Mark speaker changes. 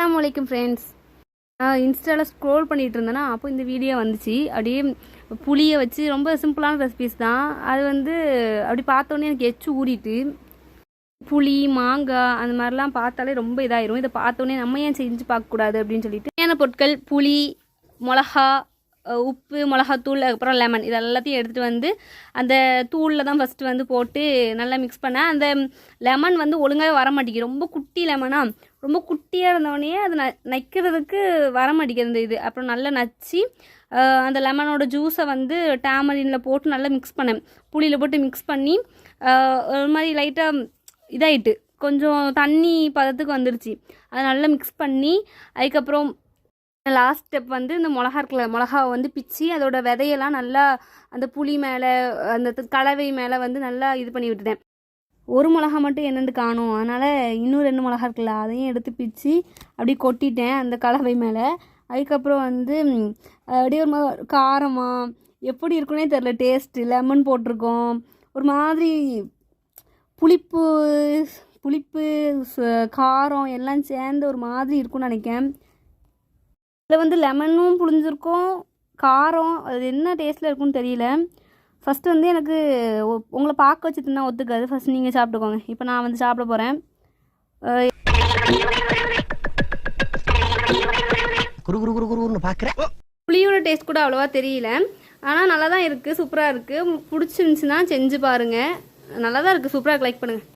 Speaker 1: அஸ்ஸலாமு அலைக்கும் ஃப்ரெண்ட்ஸ். இன்ஸ்டாவில் ஸ்க்ரோல் பண்ணிகிட்டு இருந்தேன்னா அப்போ இந்த வீடியோ வந்துச்சு. அப்படியே புளியை வச்சு ரொம்ப சிம்பிளான ரெசிபிஸ் தான். அது வந்து அப்படி பார்த்தோன்னே எனக்கு எச்சு ஊறிட்டு, புளி மாங்காய் அந்த மாதிரிலாம் பார்த்தாலே ரொம்ப இதாயிரும். இதை பார்த்தோன்னே நம்ம ஏன் செஞ்சு பார்க்கக்கூடாது அப்படின்னு சொல்லிட்டு தேவையான பொருட்கள் புளி, மிளகா, உப்பு, மிளகாத்தூள், அதுக்கப்புறம் லெமன் இது எல்லாத்தையும் எடுத்துகிட்டு வந்து அந்த தூளில் தான் ஃபஸ்ட்டு வந்து போட்டு நல்லா மிக்ஸ் பண்ணேன். அந்த லெமன் வந்து ஒழுங்காகவே வர மாட்டேங்குது. ரொம்ப குட்டி லெமனாக, ரொம்ப குட்டியாக இருந்தோடனே அது நைக்கிறதுக்கு வர மாட்டேங்குது அந்த இது. அப்புறம் நல்லா நச்சு அந்த லெமனோட ஜூஸை வந்து டேமரினில் போட்டு நல்லா மிக்ஸ் பண்ணேன். புளியில் போட்டு மிக்ஸ் பண்ணி ஒரு மாதிரி லைட்டாக இதாகிட்டு கொஞ்சம் தண்ணி பதத்துக்கு வந்துருச்சு. அதை நல்லா மிக்ஸ் பண்ணி அதுக்கப்புறம் லாஸ்ட் ஸ்டெப் வந்து இந்த மிளகா இருக்குல்ல, மிளகாவை வந்து பிச்சு அதோட விதையெல்லாம் நல்லா அந்த புளி மேலே அந்த கலவை மேலே வந்து நல்லா இது பண்ணி விட்டுட்டேன். ஒரு மிளகா மட்டும் என்னென்னு காணும், அதனால் இன்னும் 2 மிளகா இருக்குல்ல அதையும் எடுத்து பிச்சு அப்படி கொட்டிட்டேன் அந்த கலவை மேலே. அதுக்கப்புறம் வந்து அப்படியே ஒரு காரமாக எப்படி இருக்குன்னே தெரில டேஸ்ட்டு. லெமன் போட்டிருக்கோம், ஒரு மாதிரி புளிப்பு புளிப்பு காரம் எல்லாம் சேர்ந்து ஒரு மாதிரி இருக்கும்னு நினைக்கிறேன். இதில் வந்து லெமனும் புளிஞ்சிருக்கும், காரம், அது என்ன டேஸ்ட்டில் இருக்குன்னு தெரியல. ஃபஸ்ட்டு வந்து எனக்கு உங்களை பார்க்க வச்சு தின்னா ஒத்துக்காது. ஃபஸ்ட் நீங்கள் சாப்பிட்டுக்கோங்க. இப்போ நான் வந்து சாப்பிட போகிறேன். புளியோட டேஸ்ட் கூட அவ்வளோவா தெரியல, ஆனால் நல்லா தான் இருக்குது, சூப்பராக இருக்குது. உங்களுக்கு பிடிச்சிருந்துச்சுன்னா செஞ்சு பாருங்கள். நல்லா தான் இருக்குது, சூப்பராக லைக் பண்ணுங்கள்.